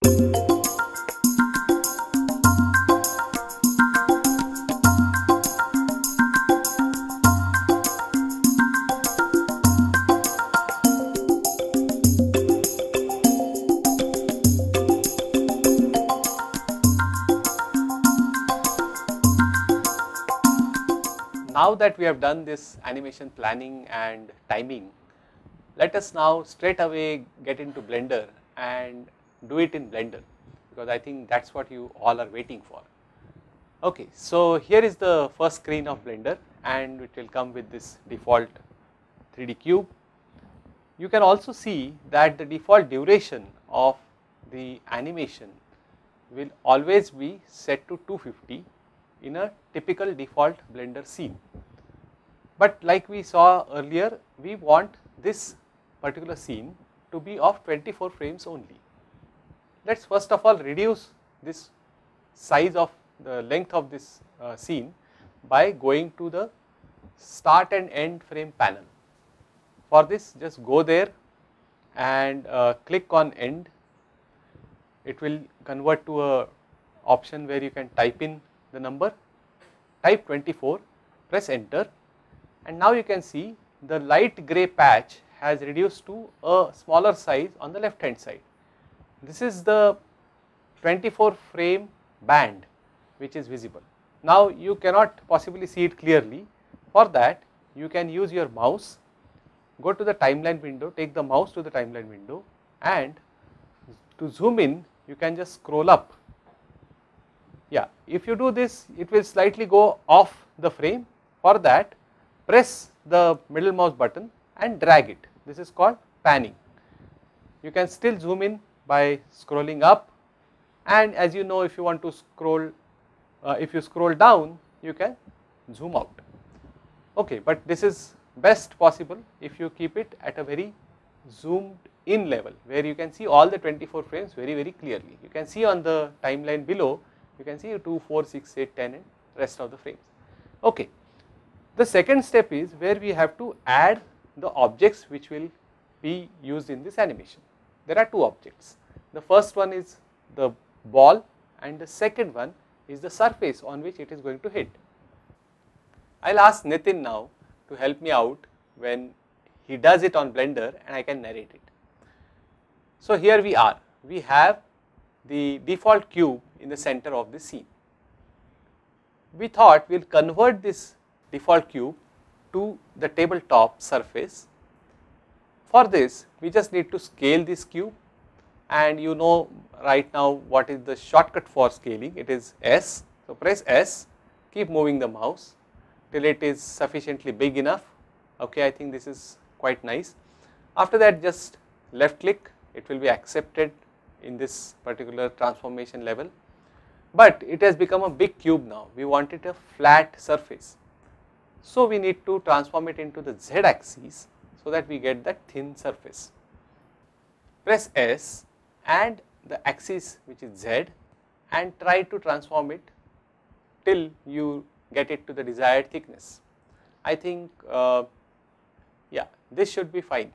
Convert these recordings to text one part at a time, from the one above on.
Now that we have done this animation planning and timing, let us now straight away get into Blender and do it in Blender, because I think that is what you all are waiting for. Okay, so here is the first screen of Blender and it will come with this default 3D cube. You can also see that the default duration of the animation will always be set to 250 in a typical default Blender scene. But like we saw earlier, we want this particular scene to be of 24 frames only. Let us first of all reduce this size of the length of this scene by going to the start and end frame panel. For this, just go there and click on end. It will convert to a option where you can type in the number, type 24, press enter, and now you can see the light grey patch has reduced to a smaller size on the left hand side. This is the 24 frame band which is visible. Now you cannot possibly see it clearly. For that, you can use your mouse, go to the timeline window, take the mouse to the timeline window, and to zoom in you can just scroll up. Yeah, if you do this, it will slightly go off the frame. For that, press the middle mouse button and drag it. This is called panning. You can still zoom in by scrolling up, and as you know, if you want to scroll, if you scroll down, you can zoom out. Okay, but this is best possible if you keep it at a very zoomed in level where you can see all the 24 frames very clearly. You can see on the timeline below, you can see 2, 4, 6, 8, 10 and rest of the frames. Okay. The second step is where we have to add the objects which will be used in this animation. There are two objects. The first one is the ball and the second one is the surface on which it is going to hit. I will ask Nitin now to help me out when he does it on Blender and I can narrate it. So here we are. We have the default cube in the center of the scene. We thought we will convert this default cube to the tabletop surface. For this, we just need to scale this cube, and you know right now what is the shortcut for scaling. It is S. So press S, keep moving the mouse till it is sufficiently big enough. Okay, I think this is quite nice. After that, just left click, it will be accepted in this particular transformation level. But it has become a big cube now. We want it a flat surface. So we need to transform it into the Z axis so that we get that thin surface. Press S and the axis which is Z and try to transform it till you get it to the desired thickness. I think yeah, this should be fine.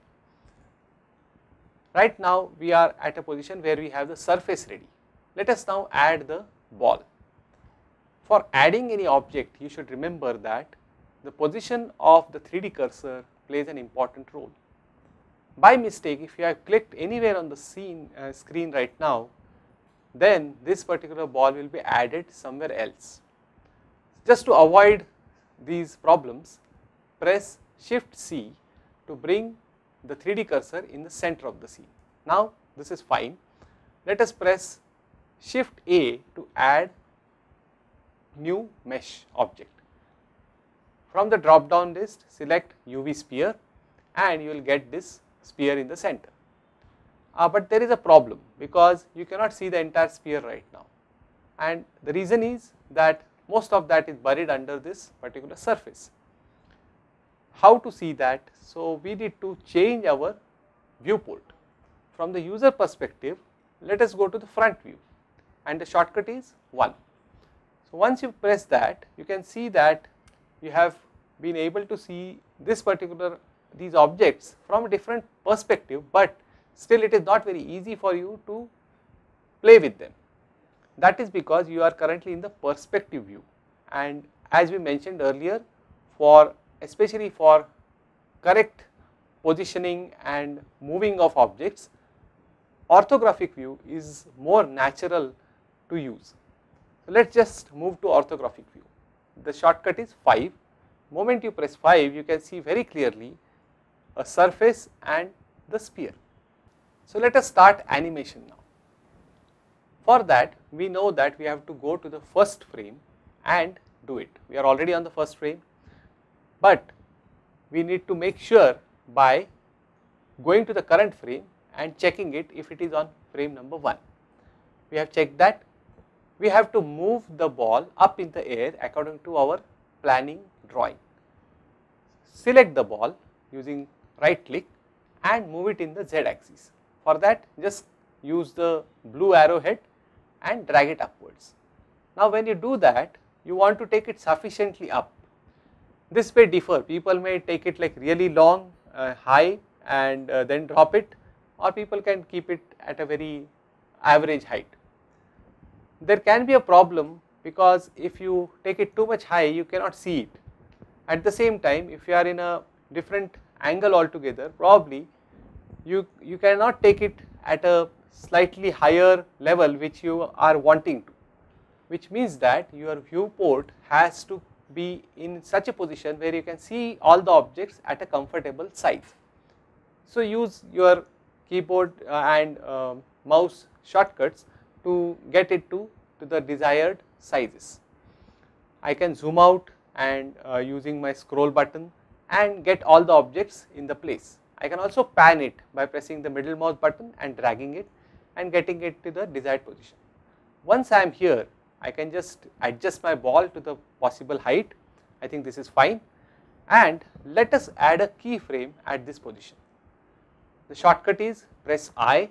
Right now we are at a position where we have the surface ready. Let us now add the ball. For adding any object, you should remember that the position of the 3D cursor plays an important role. By mistake, if you have clicked anywhere on the screen right now, then this particular ball will be added somewhere else. Just to avoid these problems, press Shift C to bring the 3D cursor in the center of the scene. Now this is fine. Let us press Shift A to add new mesh object. From the drop down list, select UV sphere and you will get this sphere in the center. But there is a problem because you cannot see the entire sphere right now, and the reason is that most of that is buried under this particular surface. How to see that? So we need to change our viewport. From the user perspective, let us go to the front view and the shortcut is 1. So once you press that, you can see that you have been able to see these objects from a different perspective, but still it is not very easy for you to play with them. That is because you are currently in the perspective view, and as we mentioned earlier, especially for correct positioning and moving of objects, orthographic view is more natural to use. So let us just move to orthographic view. The shortcut is 5. Moment you press 5, you can see very clearly a surface and the sphere. So let us start animation now. For that, we know that we have to go to the first frame and do it. We are already on the first frame, but we need to make sure by going to the current frame and checking it if it is on frame number 1. We have checked that. We have to move the ball up in the air according to our planning drawing. Select the ball using right click and move it in the Z axis. For that, just use the blue arrowhead and drag it upwards. Now when you do that, you want to take it sufficiently up. This may differ. People may take it like really long, high, and then drop it, or people can keep it at a very average height. There can be a problem because if you take it too much high, you cannot see it. At the same time, if you are in a different angle altogether, probably you cannot take it at a slightly higher level which you are wanting to, which means that your viewport has to be in such a position where you can see all the objects at a comfortable size. So use your keyboard and mouse shortcuts to get it to the desired sizes. I can zoom out and using my scroll button and get all the objects in the place. I can also pan it by pressing the middle mouse button and dragging it and getting it to the desired position. Once I am here, I can just adjust my ball to the possible height. I think this is fine, and let us add a keyframe at this position. The shortcut is press I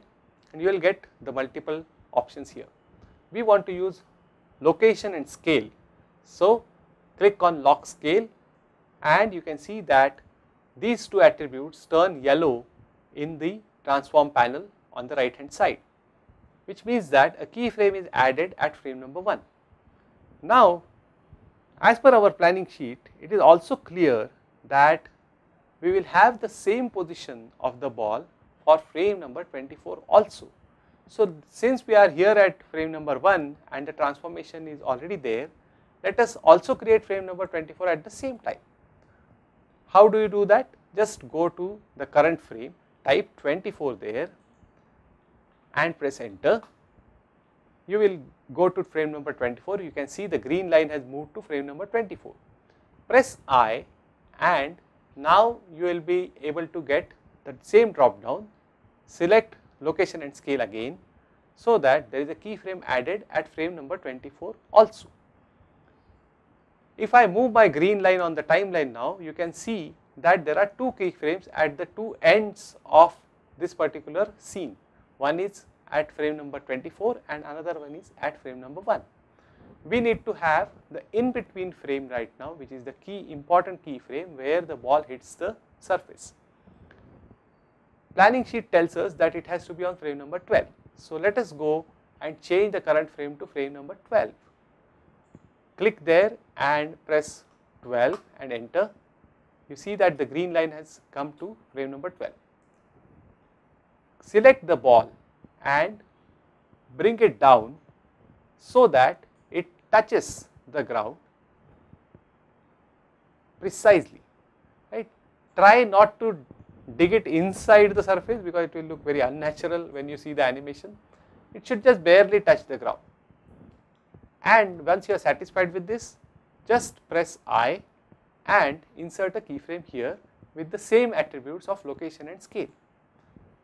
and you will get the multiple options here. We want to use location and scale, so click on lock scale and you can see that these two attributes turn yellow in the transform panel on the right hand side, which means that a keyframe is added at frame number 1. Now, as per our planning sheet, it is also clear that we will have the same position of the ball for frame number 24 also. So, since we are here at frame number 1 and the transformation is already there, let us also create frame number 24 at the same time. How do you do that? Just go to the current frame, type 24 there and press enter. You will go to frame number 24, you can see the green line has moved to frame number 24. Press I and now you will be able to get the same drop down, select location and scale again, so that there is a keyframe added at frame number 24 also. If I move my green line on the timeline now, you can see that there are two keyframes at the two ends of this particular scene. One is at frame number 24 and another one is at frame number 1. We need to have the in between frame right now, which is the key important keyframe where the ball hits the surface. Planning sheet tells us that it has to be on frame number 12. So let us go and change the current frame to frame number 12. Click there and press 12 and enter. You see that the green line has come to frame number 12. Select the ball and bring it down so that it touches the ground precisely. Right? Try not to dig it inside the surface because it will look very unnatural when you see the animation. It should just barely touch the ground. And once you are satisfied with this, just press I and insert a keyframe here with the same attributes of location and scale.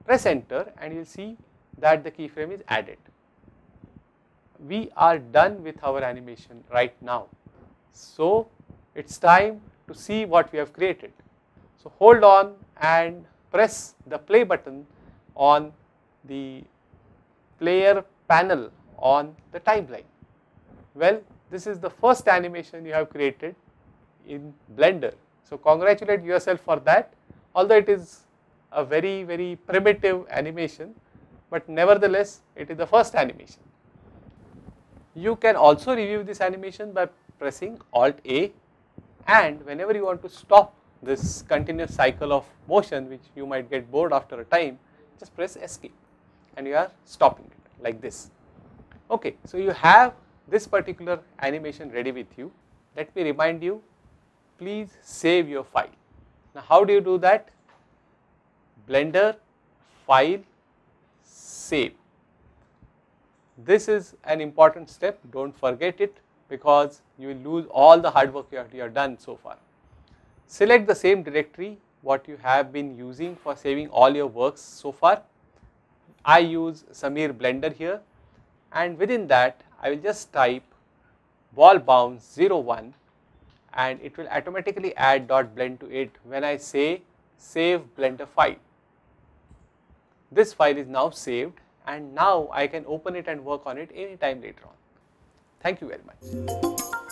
Press enter and you will see that the keyframe is added. We are done with our animation right now. So it is time to see what we have created. So hold on and press the play button on the player panel on the timeline. Well, this is the first animation you have created in Blender. So congratulate yourself for that. Although it is a very primitive animation, but nevertheless it is the first animation. You can also review this animation by pressing Alt A, and whenever you want to stop this continuous cycle of motion which you might get bored after a time, just press escape and you are stopping it like this. Okay, so you have this particular animation ready with you. Let me remind you, please save your file. Now how do you do that? Blender, File, Save. This is an important step, do not forget it, because you will lose all the hard work you have done so far. Select the same directory what you have been using for saving all your works so far. I use Samir Blender here, and within that I will just type ball bounce 01 and it will automatically add .blend to it when I say save blender file. This file is now saved, and now I can open it and work on it anytime later on. Thank you very much.